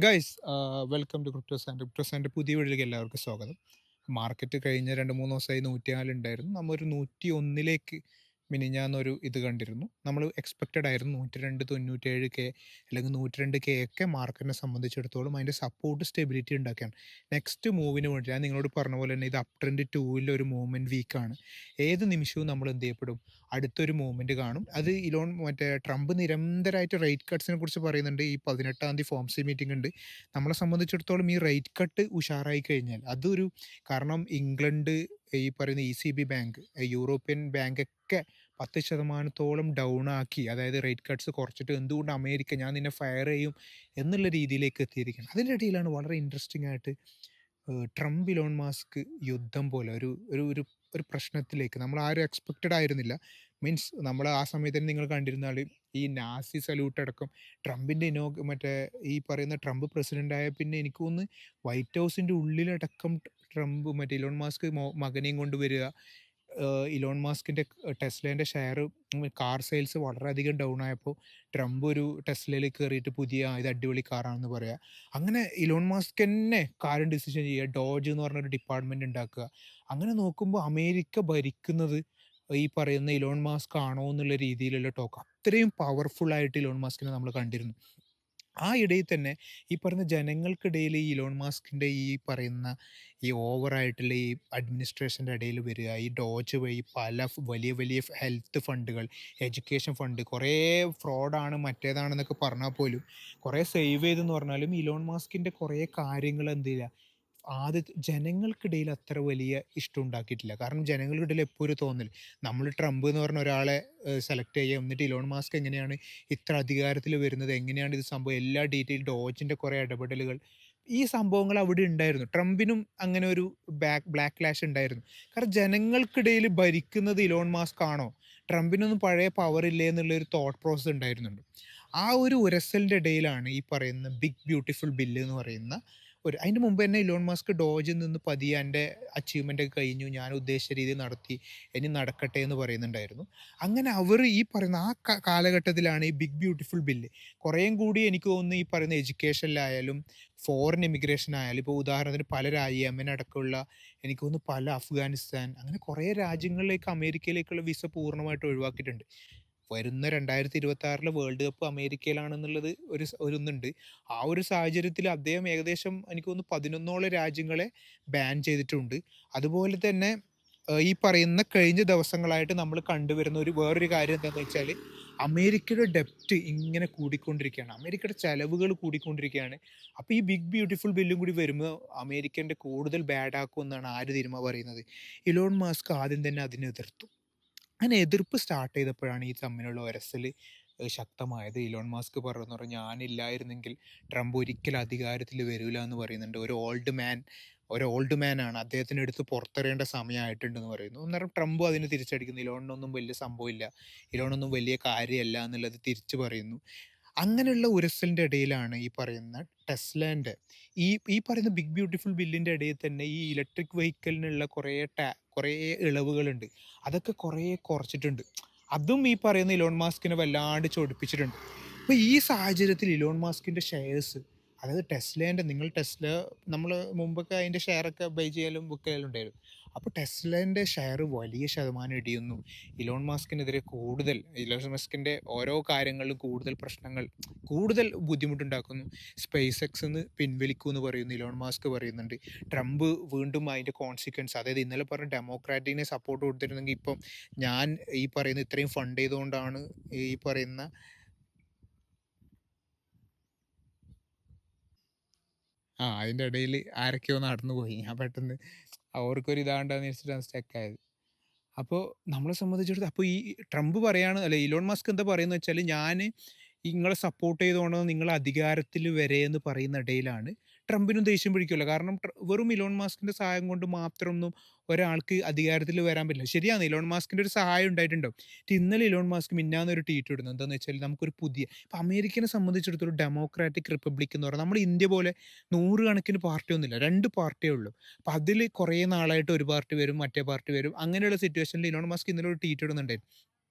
Guys welcome to crypto sand പുതിയ വീഡിയോയിലേക്ക് എല്ലാവർക്കും സ്വാഗതം. മാർക്കറ്റ് കഴിഞ്ഞ 2-3 ദിവസമായി 104 ഉണ്ടായിരുന്നു. നമ്മൾ ഒരു 101ലേക്ക് മിനിഞ്ഞാന്നൊരു ഇത് കണ്ടിരുന്നു. നമ്മൾ എക്സ്പെക്റ്റഡ് ആയിരുന്നു 102, 97 കെ അല്ലെങ്കിൽ 102 കെ ഒക്കെ മാർക്കറ്റിനെ സംബന്ധിച്ചിടത്തോളം അതിൻ്റെ സപ്പോർട്ട് സ്റ്റെബിലിറ്റി ഉണ്ടാക്കുകയാണ്. നെക്സ്റ്റ് മൂവിന് വേണ്ടി ഞാൻ നിങ്ങളോട് പറഞ്ഞ പോലെ തന്നെ ഇത് അപ് ട്രെൻഡ് 2ൽ ഒരു മൂവ്മെൻറ്റ് വീക്കാണ്. ഏത് നിമിഷവും നമ്മൾ എന്ത് ചെയ്യപ്പെടും, അടുത്തൊരു മൂവ്മെൻറ്റ് കാണും. അത് മറ്റേ ട്രംപ് നിരന്തരമായിട്ട് റേറ്റ് കട്ട്സിനെ കുറിച്ച് പറയുന്നുണ്ട്. ഈ 18-ാം തീയതി ഫോംസി മീറ്റിംഗ് ഉണ്ട്. നമ്മളെ സംബന്ധിച്ചിടത്തോളം ഈ റേറ്റ് കട്ട് ഉഷാറായി കഴിഞ്ഞാൽ അതൊരു, കാരണം ഇംഗ്ലണ്ട്, ഈ പറയുന്ന ECB ബാങ്ക്, യൂറോപ്യൻ ബാങ്കൊക്കെ 10% ഡൗൺ ആക്കി, അതായത് റേറ്റ് കട്ട്സ് കുറച്ചിട്ട് എന്തുകൊണ്ട് അമേരിക്ക ഞാൻ നിന്നെ ഫയർ ചെയ്യും എന്നുള്ള രീതിയിലേക്ക് എത്തിയിരിക്കുകയാണ്. അതിൻ്റെ ഇടയിലാണ് വളരെ ഇൻട്രസ്റ്റിംഗ് ആയിട്ട് ട്രംപ് ഇലോൺ മാസ്ക് യുദ്ധം പോലെ ഒരു ഒരു ഒരു ഒരു പ്രശ്നത്തിലേക്ക് നമ്മൾ ആരും എക്സ്പെക്റ്റഡ് ആയിരുന്നില്ല. മീൻസ് നമ്മൾ ആ സമയത്ത് തന്നെ നിങ്ങൾ കണ്ടിരുന്നാൽ ഈ നാസി സല്യൂട്ട് അടക്കം ട്രംപിൻ്റെ മറ്റേ ഈ പറയുന്ന ട്രംപ് പ്രസിഡന്റ് ആയ പിന്നെ എനിക്ക് തോന്നുന്നു വൈറ്റ് ഹൗസിൻ്റെ ഉള്ളിലടക്കം ട്രംപ് മറ്റേ ഇലോൺ മാസ്ക് മകനെയും കൊണ്ടുവരിക. ഇലോൺ മാസ്കിൻ്റെ ടെസ്ലേൻ്റെ ഷെയർ, കാർ സെയിൽസ് വളരെയധികം ഡൗൺ ആയപ്പോൾ ട്രംപ് ഒരു ടെസ്ലയിൽ കയറിയിട്ട് ഇത് അടിപൊളി കാറാണെന്ന് പറയുക. അങ്ങനെ ഇലോൺ മാസ്ക് തന്നെ കാര്യം ഡിസിഷൻ ചെയ്യുക, ഡോജ് എന്ന് പറഞ്ഞൊരു ഡിപ്പാർട്ട്മെൻറ്റ് ഉണ്ടാക്കുക. അങ്ങനെ നോക്കുമ്പോൾ അമേരിക്ക ഭരിക്കുന്നത് ഈ പറയുന്ന ഇലോൺ മാസ്ക് ആണോ എന്നുള്ള രീതിയിലുള്ള ടോക്ക്, അത്രയും പവർഫുൾ ആയിട്ട് ഇലോൺ മാസ്കിനെ നമ്മൾ കണ്ടിരുന്നു. ആ ഇടയിൽ തന്നെ ഈ പറയുന്ന ജനങ്ങൾക്കിടയിൽ ഈ ഇലോൺ മാസ്കിൻ്റെ ഈ പറയുന്ന ഈ ഓവറായിട്ടുള്ള ഈ അഡ്മിനിസ്ട്രേഷൻ്റെ ഇടയിൽ വരിക, ഈ ഡോജ് വഴി പല വലിയ വലിയ ഹെൽത്ത് ഫണ്ടുകൾ, എഡ്യൂക്കേഷൻ ഫണ്ട് കുറേ ഫ്രോഡാണ് മറ്റേതാണെന്നൊക്കെ പറഞ്ഞാൽ പോലും കുറേ സേവ് ചെയ്തെന്ന് പറഞ്ഞാലും ഇലോൺ മാസ്കിൻ്റെ കുറേ കാര്യങ്ങൾ എന്ത് ചെയ്യുക, ജനങ്ങൾക്കിടയിൽ അത്ര വലിയ ഇഷ്ടം ഉണ്ടാക്കിയിട്ടില്ല. കാരണം ജനങ്ങൾക്കിടയിൽ എപ്പോഴും ഒരു തോന്നൽ, നമ്മൾ ട്രംപ് എന്ന് പറഞ്ഞ ഒരാളെ സെലക്ട് ചെയ്യുക, എന്നിട്ട് ഇലോൺ മാസ്ക് എങ്ങനെയാണ് ഇത്ര അധികാരത്തിൽ വരുന്നത്, എങ്ങനെയാണ് ഇത് സംഭവം, എല്ലാ ഡീറ്റെയിൽ, ഡോജിൻ്റെ കുറേ ഇടപെടലുകൾ, ഈ സംഭവങ്ങൾ അവിടെ ഉണ്ടായിരുന്നു. ട്രംപിനും അങ്ങനെ ഒരു ബ്ലാക്ക് ലാഷ് ഉണ്ടായിരുന്നു. കാരണം ജനങ്ങൾക്കിടയിൽ ഭരിക്കുന്നത് ഇലോൺ മാസ്ക് ആണോ, ട്രംപിനൊന്നും പഴയ പവർ ഇല്ലേ എന്നുള്ളൊരു തോട്ട് പ്രോസസ്സ് ഉണ്ടായിരുന്നുണ്ട്. ആ ഒരു ഉരസലിൻ്റെ ഇടയിലാണ് ഈ പറയുന്ന ബിഗ് ബ്യൂട്ടിഫുൾ ബില്ല് എന്ന് പറയുന്ന അതിൻ്റെ മുമ്പ് തന്നെ ഇലോൺ മാസ്ക് ഡോജിൽ നിന്ന് പതിയെ എൻ്റെ അച്ചീവ്മെൻ്റ് ഒക്കെ കഴിഞ്ഞു, ഞാൻ ഉദ്ദേശിച്ച രീതിയിൽ നടത്തി, ഇനി നടക്കട്ടെ എന്ന് പറയുന്നുണ്ടായിരുന്നു. അങ്ങനെ അവർ ഈ പറയുന്ന ആ കാലഘട്ടത്തിലാണ് ഈ ബിഗ് ബ്യൂട്ടിഫുൾ ബില്ല് കുറേയും കൂടി എനിക്ക് തോന്നുന്നു ഈ പറയുന്ന എഡ്യൂക്കേഷനിലായാലും ഫോറിൻ ഇമിഗ്രേഷൻ ആയാലും, ഇപ്പോൾ ഉദാഹരണത്തിന് പല യമൻ അടക്കമുള്ള, എനിക്ക് തോന്നുന്നു പല അഫ്ഗാനിസ്ഥാൻ, അങ്ങനെ കുറേ രാജ്യങ്ങളിലേക്ക് അമേരിക്കയിലേക്കുള്ള വിസ പൂർണ്ണമായിട്ട് ഒഴിവാക്കിയിട്ടുണ്ട്. വരുന്ന 2026 വേൾഡ് കപ്പ് അമേരിക്കയിലാണെന്നുള്ളത് ഒരിതുണ്ട്. ആ ഒരു സാഹചര്യത്തിൽ അദ്ദേഹം ഏകദേശം എനിക്ക് തോന്നുന്നു 11ഓളം രാജ്യങ്ങളെ ബാൻ ചെയ്തിട്ടുണ്ട്. അതുപോലെ തന്നെ ഈ പറയുന്ന കഴിഞ്ഞ ദിവസങ്ങളായിട്ട് നമ്മൾ കണ്ടുവരുന്ന വേറൊരു കാര്യം എന്താണെന്ന് വെച്ചാൽ, അമേരിക്കയുടെ ഡെപ്റ്റ് ഇങ്ങനെ കൂടിക്കൊണ്ടിരിക്കുകയാണ്, അമേരിക്കയുടെ ചെലവുകൾ കൂടിക്കൊണ്ടിരിക്കുകയാണ്. അപ്പോൾ ഈ ബിഗ് ബ്യൂട്ടിഫുൾ ബില്ലും കൂടി വരുമ്പോൾ അമേരിക്കൻ്റെ കൂടുതൽ ബാഡ് ആക്കുമെന്നാണ് പറയുന്നത്. ഇലോൺ മാസ്ക് ആദ്യം തന്നെ അതിനെ എതിർത്തു. അങ്ങനെ എതിർപ്പ് സ്റ്റാർട്ട് ചെയ്തപ്പോഴാണ് ഈ തമ്മിലുള്ള ഉരസൽ ശക്തമായത്. ഇലോൺ മാസ്ക് പറഞ്ഞു, ഞാനില്ലായിരുന്നെങ്കിൽ ട്രംപ് ഒരിക്കലും അധികാരത്തിൽ വരില്ല എന്ന് പറയുന്നുണ്ട്. ഒരു ഓൾഡ് മാൻ ആണ്, അദ്ദേഹത്തിന് എടുത്ത് പുറത്തെറിയേണ്ട സമയമായിട്ടുണ്ടെന്ന് പറയുന്നു. അന്നേരം ട്രംപ് അതിന് തിരിച്ചടിക്കുന്നു, ഇലോണിനൊന്നും വലിയ സംഭവമില്ല, ഇലോണൊന്നും വലിയ കാര്യമല്ല എന്നുള്ളത് തിരിച്ചു പറയുന്നു. അങ്ങനെയുള്ള ഉരസലിൻ്റെ ഇടയിലാണ് ഈ പറയുന്ന ടെസ്ലേൻ്റെ ഈ ഈ പറയുന്ന ബിഗ് ബ്യൂട്ടിഫുൾ ബില്ലിൻ്റെ ഇടയിൽ തന്നെ ഈ ഇലക്ട്രിക് വെഹിക്കലിനുള്ള കുറേ ഇളവുകളുണ്ട്. അതൊക്കെ കുറേ കുറച്ചിട്ടുണ്ട്. അതും ഈ പറയുന്ന ഇലോൺ മാസ്കിനെ വല്ലാണ്ട് ചൊടിപ്പിച്ചിട്ടുണ്ട്. അപ്പോൾ ഈ സാഹചര്യത്തിൽ ഇലോൺ മാസ്കിൻ്റെ ഷെയർസ്, അതായത് നിങ്ങൾ ടെസ്ല, നമ്മൾ മുമ്പൊക്കെ അതിൻ്റെ ഷെയറൊക്കെ ബൈ ചെയ്യലും ബുക്ക് ചെയ്യലും ഉണ്ടായിരുന്നു. അപ്പോൾ ടെസ്ലേൻ്റെ ഷെയർ വലിയ ശതമാനം ഇടിയുന്നു. ഇലോൺ മാസ്കിനെതിരെ ഇലോൺ മാസ്കിൻ്റെ ഓരോ കാര്യങ്ങളിലും കൂടുതൽ ബുദ്ധിമുട്ടുണ്ടാക്കുന്നു. സ്പേസ് എക്സ് എന്ന് പിൻവലിക്കുമെന്ന് പറയുന്നു ഇലോൺ മാസ്ക് പറയുന്നുണ്ട്. ട്രംപ് വീണ്ടും അതിൻ്റെ കോൺസിക്വൻസ്, അതായത് ഇന്നലെ പറഞ്ഞ ഡെമോക്രാറ്റിനെ സപ്പോർട്ട് കൊടുത്തിരുന്നെങ്കിൽ ഇപ്പം ഞാൻ ഈ പറയുന്ന ഇത്രയും ഫണ്ട് ചെയ്തുകൊണ്ടാണ് ഈ പറയുന്ന അതിൻ്റെ ഇടയിൽ ആരൊക്കെയോ നടന്നു പോയി. ഞാൻ പെട്ടെന്ന് അവർക്കൊരു ഇതാണ്ടെന്ന് വെച്ചിട്ടാണ് സ്റ്റക്കായത്. അപ്പോൾ നമ്മളെ സംബന്ധിച്ചിടത്തോളം അപ്പോൾ ഈ ട്രംപ് പറയാണ്, അല്ല ഇലോൺ മസ്ക് എന്താ പറയുന്നത് വെച്ചാൽ, ഞാൻ നിങ്ങളെ സപ്പോർട്ട് ചെയ്തുകൊണ്ടോ നിങ്ങൾ അധികാരത്തിൽ വരെ എന്ന് പറയുന്ന ഇടയിലാണ് ട്രംപിനും ദേഷ്യം പിടിക്കുമല്ലോ. കാരണം വെറും ഇലോൺ മാസ്കിൻ്റെ സഹായം കൊണ്ട് മാത്രമൊന്നും ഒരാൾക്ക് അധികാരത്തിൽ വരാൻ പറ്റില്ല. ശരിയാണ്, ഇലോൺ മാസ്കിൻ്റെ ഒരു സഹായം ഉണ്ടായിട്ടുണ്ടാവും. ഇന്നലെ ഇലോൺ മാസ്ക് മിന്നാന്നൊരു ട്വീറ്റ് ഇടുന്നു, എന്താണെന്ന് വെച്ചാൽ നമുക്കൊരു ഇപ്പം അമേരിക്കനെ സംബന്ധിച്ചിടത്തോളം ഡെമോക്രാറ്റിക് റിപ്പബ്ലിക് എന്ന് പറഞ്ഞാൽ, നമ്മൾ ഇന്ത്യ പോലെ നൂറുകണക്കിന് പാർട്ടിയൊന്നുമില്ല, 2 പാർട്ടിയേ ഉള്ളൂ. അപ്പം അതിൽ കുറേ നാളായിട്ട് ഒരു പാർട്ടി വരും, മറ്റേ പാർട്ടി വരും. അങ്ങനെയുള്ള സിറ്റുവേഷനിൽ ഇലോൺ മസ്ക് ഇന്നലെ ഒരു ട്വീറ്റ് ഇടുന്നുണ്ടായിരുന്നു.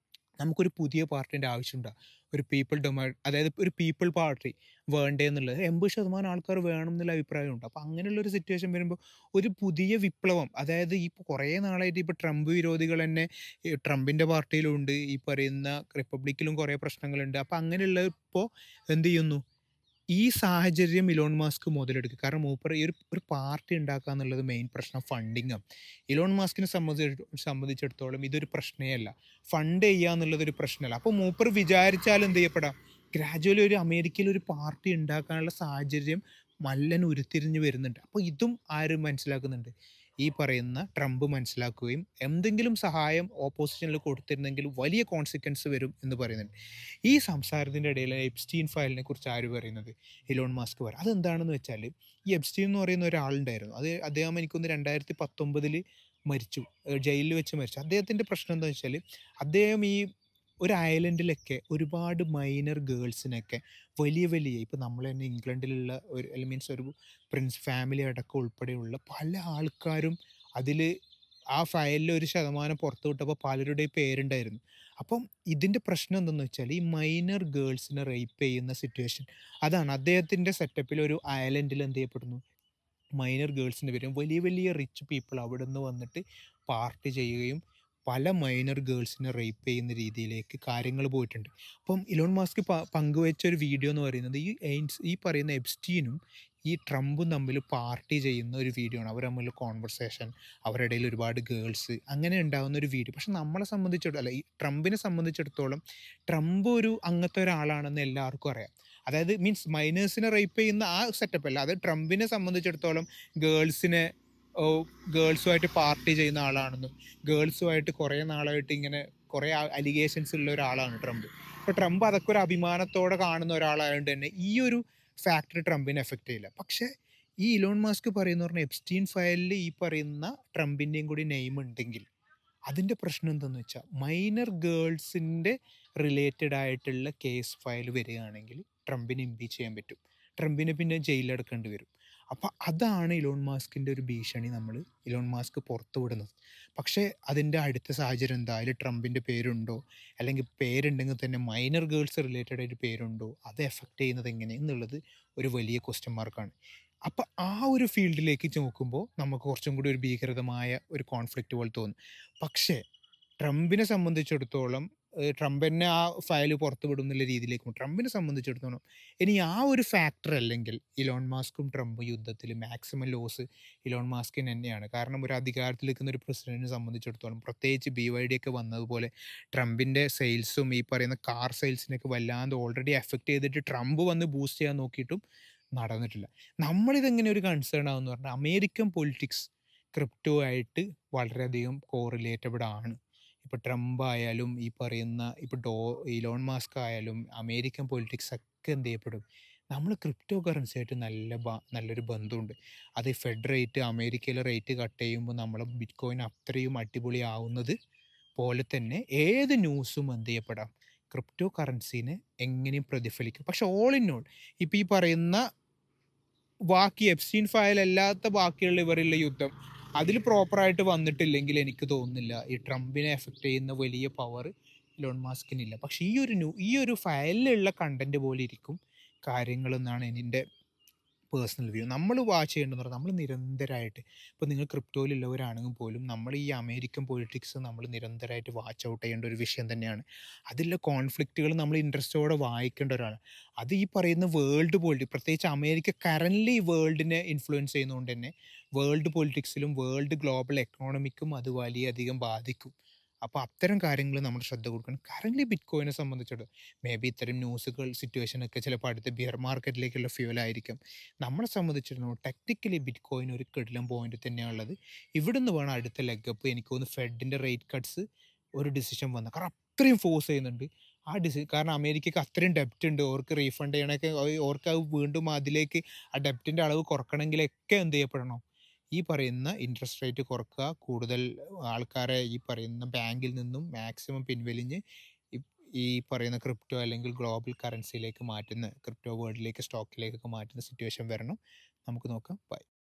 നമുക്കൊരു പുതിയ പാർട്ടിൻ്റെ ആവശ്യമുണ്ടോ? ഒരു പീപ്പിൾ അതായത് ഒരു പീപ്പിൾ പാർട്ടി വേണ്ടേ എന്നുള്ളത് 80% ആൾക്കാർ വേണം എന്നുള്ള അഭിപ്രായമുണ്ട്. അപ്പോൾ അങ്ങനെയുള്ളൊരു സിറ്റുവേഷൻ വരുമ്പോൾ ഒരു പുതിയ വിപ്ലവം, അതായത് ഈ കുറേ നാളായിട്ട് ഇപ്പോൾ ട്രംപ് വിരോധികൾ തന്നെ ഈ ട്രംപിൻ്റെ പാർട്ടിയിലുണ്ട്, ഈ പറയുന്ന റിപ്പബ്ലിക്കിലും കുറേ പ്രശ്നങ്ങളുണ്ട്. അപ്പോൾ അങ്ങനെയുള്ളപ്പോൾ എന്ത് ചെയ്യുന്നു? ഈ സാഹചര്യം ഇലോൺ മസ്ക് മുതലെടുക്കും. കാരണം മൂപ്പര് ഈ ഒരു ഒരു പാർട്ടി ഉണ്ടാക്കുക എന്നുള്ളത് മെയിൻ പ്രശ്നം ഫണ്ടിങ്ങാണ്. ഇലോൺ മസ്കിനെ സംബന്ധിച്ചിടത്തോളം ഇതൊരു പ്രശ്നേ അല്ല. ഫണ്ട് ചെയ്യുക എന്നുള്ളത് ഒരു പ്രശ്നമല്ല. അപ്പോൾ മൂപ്പർ വിചാരിച്ചാൽ എന്ത് ചെയ്യപ്പെടാം? ഗ്രാജുവലി ഒരു അമേരിക്കയിൽ ഒരു പാർട്ടി ഉണ്ടാക്കാനുള്ള സാഹചര്യം മല്ലൻ ഉരുത്തിരിഞ്ഞ് വരുന്നുണ്ട്. അപ്പോൾ ഇതും ആരും മനസ്സിലാക്കുന്നുണ്ട്. ഈ പറയുന്ന ട്രംപ് മനസ്സിലാക്കുകയും എന്തെങ്കിലും സഹായം ഓപ്പോസിഷനിൽ കൊടുത്തിരുന്നെങ്കിൽ വലിയ കോൺസിക്വൻസ് വരും എന്ന് പറയുന്നുണ്ട്. ഈ സംസാരത്തിൻ്റെ ഇടയിൽ എപ്സ്റ്റീൻ ഫയലിനെ കുറിച്ച് ആര് പറയുന്നത്? ഇലോൺ മസ്ക് പറയും. അതെന്താണെന്ന് വെച്ചാൽ ഈ എപ്സ്റ്റീൻ എന്ന് പറയുന്ന ഒരാളുണ്ടായിരുന്നു. അദ്ദേഹം എനിക്കൊന്ന് 2019 മരിച്ചു. ജയിലിൽ വെച്ച് മരിച്ചു. അദ്ദേഹത്തിൻ്റെ പ്രശ്നം എന്താണെന്ന് വെച്ചാൽ അദ്ദേഹം ഈ ഒരു ഐലൻഡിലൊക്കെ ഒരുപാട് മൈനർ ഗേൾസിനൊക്കെ വലിയ വലിയ ഇപ്പം നമ്മൾ തന്നെ ഇംഗ്ലണ്ടിലുള്ള ഒരു മീൻസ് ഒരു പ്രിൻസ് ഫാമിലി അടക്കം ഉൾപ്പെടെയുള്ള പല ആൾക്കാരും അതിൽ ആ ഫയലിൽ ഒരു ശതമാനം പുറത്തു വിട്ടപ്പോൾ പലരുടെയും പേരുണ്ടായിരുന്നു. അപ്പം ഇതിൻ്റെ പ്രശ്നം എന്തെന്ന് വെച്ചാൽ ഈ മൈനർ ഗേൾസിനെ റേപ്പ് ചെയ്യുന്ന സിറ്റുവേഷൻ അതാണ് അദ്ദേഹത്തിൻ്റെ സെറ്റപ്പിൽ ഒരു ഐലൻഡിൽ എന്ത് ചെയ്യപ്പെടുന്നു, മൈനർ ഗേൾസിന് വരും വലിയ വലിയ റിച്ച് പീപ്പിൾ അവിടെ നിന്ന് വന്നിട്ട് പാർട്ടി ചെയ്യുകയും പല മൈനർ ഗേൾസിനെ റേപ്പ് ചെയ്യുന്ന രീതിയിലേക്ക് കാര്യങ്ങൾ പോയിട്ടുണ്ട്. അപ്പം ഇലോൺ മസ്ക് പങ്കുവെച്ച ഒരു വീഡിയോ എന്ന് പറയുന്നത് ഈ പറയുന്ന എപ്സ്റ്റീനും ഈ ട്രംപും തമ്മിൽ പാർട്ടി ചെയ്യുന്ന ഒരു വീഡിയോ ആണ്. അവർ തമ്മിൽ കോൺവെർസേഷൻ, അവരുടെ ഇടയിൽ ഒരുപാട് ഗേൾസ് അങ്ങനെ ഉണ്ടാകുന്ന ഒരു വീഡിയോ. പക്ഷെ നമ്മളെ സംബന്ധിച്ചിടത്തോളം അല്ല, ഈ ട്രംപിനെ സംബന്ധിച്ചിടത്തോളം ട്രംപ് ഒരു അങ്ങനത്തെ ഒരാളാണെന്ന് എല്ലാവർക്കും അറിയാം. അതായത് മീൻസ് മൈനേഴ്സിനെ റേപ്പ് ചെയ്യുന്ന ആ സെറ്റപ്പ് അല്ല. അത് ട്രംപിനെ സംബന്ധിച്ചിടത്തോളം ഗേൾസിനെ ഗേൾസുമായിട്ട് പാർട്ടി ചെയ്യുന്ന ആളാണെന്നും ഗേൾസുമായിട്ട് കുറേ നാളായിട്ട് ഇങ്ങനെ കുറേ അലിഗേഷൻസ് ഉള്ള ഒരാളാണ് ട്രംപ്. അപ്പോൾ ട്രംപ് അതൊക്കെ ഒരു അഭിമാനത്തോടെ കാണുന്ന ഒരാളായതുകൊണ്ട് തന്നെ ഈ ഒരു ഫാക്ടർ ട്രംപിനെ എഫക്റ്റ് ചെയ്യില്ല. പക്ഷേ ഈ ഇലോൺ മസ്ക് പറയുന്ന പറഞ്ഞാൽ എപ്സ്റ്റീൻ ഫയലിൽ ഈ പറയുന്ന ട്രംപിൻ്റെയും കൂടി നെയിം ഉണ്ടെങ്കിൽ അതിൻ്റെ പ്രശ്നം എന്താണെന്ന് വെച്ചാൽ മൈനർ ഗേൾസിൻ്റെ റിലേറ്റഡ് ആയിട്ടുള്ള കേസ് ഫയൽ വരികയാണെങ്കിൽ ട്രംപിനെ ഇംപീച്ച് ചെയ്യാൻ പറ്റും. ട്രംപിനെ പിന്നെ ജയിലിലടക്കേണ്ടി വരും. അപ്പോൾ അതാണ് ഇലോൺ മാസ്കിൻ്റെ ഒരു ഭീഷണി ഇലോൺ മാസ്ക് പുറത്തു വിടുന്നത്. പക്ഷേ അതിൻ്റെ അടുത്ത സാഹചര്യം എന്താ? അതിൽ ട്രംപിൻ്റെ പേരുണ്ടോ? അല്ലെങ്കിൽ പേരുണ്ടെങ്കിൽ തന്നെ മൈനർ ഗേൾസ് റിലേറ്റഡ് ആയിട്ട് പേരുണ്ടോ? അത് എഫക്റ്റ് ചെയ്യുന്നത് എങ്ങനെ എന്നുള്ളത് ഒരു വലിയ ക്വസ്റ്റ്യൻ മാർക്കാണ്. അപ്പോൾ ആ ഒരു ഫീൽഡിലേക്ക് നോക്കുമ്പോൾ നമുക്ക് കുറച്ചും കൂടി ഒരു ഭീകരമായ ഒരു കോൺഫ്ലിക്റ്റ് പോലെ തോന്നും. പക്ഷേ ട്രംപിനെ സംബന്ധിച്ചിടത്തോളം ട്രംപ് തന്നെ ആ ഫയൽ പുറത്തു വിടും എന്നുള്ള രീതിയിലേക്ക് ട്രംപിനെ സംബന്ധിച്ചിടത്തോളം ഇനി ആ ഒരു ഫാക്ടർ അല്ലെങ്കിൽ ഇലോൺ മാസ്കും ട്രംപും യുദ്ധത്തിൽ മാക്സിമം ലോസ് ഇലോൺ മാസ്കിന് തന്നെയാണ്. കാരണം ഒരു അധികാരത്തിൽ നിൽക്കുന്ന ഒരു പ്രസിഡന്റിനെ സംബന്ധിച്ചിടത്തോളം പ്രത്യേകിച്ച് BYD ഒക്കെ വന്നതുപോലെ ട്രംപിൻ്റെ സെയിൽസും ഈ പറയുന്ന കാർ സെയിൽസിനൊക്കെ വല്ലാണ്ട് ഓൾറെഡി എഫക്റ്റ് ചെയ്തിട്ട് ട്രംപ് വന്ന് ബൂസ്റ്റ് ചെയ്യാൻ നോക്കിയിട്ടും നടന്നിട്ടില്ല. നമ്മളിതെങ്ങനെ ഒരു കൺസേൺ ആവുമെന്ന് പറഞ്ഞാൽ അമേരിക്കൻ പൊളിറ്റിക്സ് ക്രിപ്റ്റോ ആയിട്ട് വളരെയധികം കോറിലേറ്റബിൾ ആണ്. ഇപ്പോൾ ട്രംപ് ആയാലും ഈ പറയുന്ന ഇലോൺ മാസ്ക് ആയാലും അമേരിക്കൻ പൊളിറ്റിക്സ് ഒക്കെ എന്ത് ചെയ്യപ്പെടും, നമ്മൾ ക്രിപ്റ്റോ കറൻസി ആയിട്ട് നല്ലൊരു ബന്ധമുണ്ട്. അത് ഫെഡ് റേറ്റ് അമേരിക്കയിലെ റേറ്റ് കട്ട് ചെയ്യുമ്പോൾ നമ്മളെ ബിറ്റ് കോയിൻ അത്രയും അടിപൊളിയാവുന്നത് പോലെ തന്നെ ഏത് ന്യൂസും എന്ത് ചെയ്യപ്പെടാം, ക്രിപ്റ്റോ കറൻസീനെ എങ്ങനെയും പ്രതിഫലിക്കും. പക്ഷെ ഓൾ ഇൻ ഓൾ ഇപ്പോൾ ഈ പറയുന്ന ബാക്കി എപ്സ്റ്റീൻ ഫയൽ അല്ലാത്ത ബാക്കിയുള്ള ഇവരുള്ള യുദ്ധം അതിൽ പ്രോപ്പറായിട്ട് വന്നിട്ടില്ലെങ്കിൽ എനിക്ക് തോന്നുന്നില്ല ഈ ട്രംപിനെ എഫക്റ്റ് ചെയ്യുന്ന വലിയ പവർ ഇലോൺ മാസ്കിനില്ല. പക്ഷേ ഈ ഒരു ഫയലിലുള്ള കണ്ടന്റ് പോലെ ഇരിക്കും കാര്യങ്ങൾ എന്നാണ് എൻ്റെ പേഴ്സണൽ വ്യൂ. നമ്മൾ വാച്ച് ചെയ്യേണ്ടതെന്ന് പറഞ്ഞാൽ നമ്മൾ നിരന്തരമായിട്ട് ഇപ്പോൾ നിങ്ങൾ ക്രിപ്റ്റോയിലുള്ളവരാണെങ്കിൽ പോലും നമ്മൾ ഈ അമേരിക്കൻ പൊളിറ്റിക്സ് നമ്മൾ നിരന്തരമായിട്ട് വാച്ച് ഔട്ട് ചെയ്യേണ്ട ഒരു വിഷയം തന്നെയാണ്. അതിലെ കോൺഫ്ലിക്റ്റുകൾ നമ്മൾ ഇൻട്രസ്റ്റോടെ വായിക്കേണ്ട ഒരാളാണ്. അത് ഈ പറയുന്ന വേൾഡ് പൊളിറ്റിക്സ് പ്രത്യേകിച്ച് അമേരിക്ക കറൻ്റ്ലി വേൾഡിനെ ഇൻഫ്ലുവൻസ് ചെയ്യുന്നതുകൊണ്ട് തന്നെ വേൾഡ് പൊളിറ്റിക്സിലും വേൾഡ് ഗ്ലോബൽ എക്കണോമിക്കും അത് വലിയധികം ബാധിക്കും. അപ്പോൾ അത്തരം കാര്യങ്ങൾ നമ്മൾ ശ്രദ്ധ കൊടുക്കണം. കറൻ്റ്ലി ബിറ്റ് കോയിനെ സംബന്ധിച്ചിടത്തോളം മേ ബി ഇത്തരം ന്യൂസുകൾ സിറ്റുവേഷനൊക്കെ ചിലപ്പോൾ അടുത്ത ബിയർ മാർക്കറ്റിലേക്കുള്ള ഫ്യൂവലായിരിക്കും. നമ്മളെ സംബന്ധിച്ചിടത്തോളം ടെക്നിക്കലി ബിറ്റ് കോയിൻ ഒരു കിടിലൻ പോയിന്റ് തന്നെയാണുള്ളത്. ഇവിടുന്ന് വേണം അടുത്ത ലെഗപ്പ് എനിക്ക് തോന്നുന്നു ഫെഡിൻ്റെ റേറ്റ് കട്ട്സ് ഒരു ഡിസിഷൻ വന്നത്. കാരണം അത്രയും ഫോഴ്സ് ചെയ്യുന്നുണ്ട് കാരണം അമേരിക്കക്ക് അത്രയും ഡെപ്റ്റ് ഉണ്ട്. ഓർക്ക് റീഫണ്ട് ചെയ്യണമൊക്കെ ഓർക്ക് അത് വീണ്ടും അതിലേക്ക് ആ ഡെപ്റ്റിൻ്റെ അളവ് കുറക്കണമെങ്കിലൊക്കെ എന്ത് ചെയ്യപ്പെടണം, ഈ പറയുന്ന ഇൻട്രസ്റ്റ് റേറ്റ് കുറക്കുക, കൂടുതൽ ആൾക്കാരെ ഈ പറയുന്ന ബാങ്കിൽ നിന്നും മാക്സിമം പിൻവലിഞ്ഞ് ഈ ഈ പറയുന്ന ക്രിപ്റ്റോ അല്ലെങ്കിൽ ഗ്ലോബൽ കറൻസിയിലേക്ക് മാറ്റുന്ന ക്രിപ്റ്റോ വേൾഡിലേക്ക് സ്റ്റോക്കിലേക്കൊക്കെ മാറ്റുന്ന സിറ്റുവേഷൻ വരണം. നമുക്ക് നോക്കാം. ബൈ.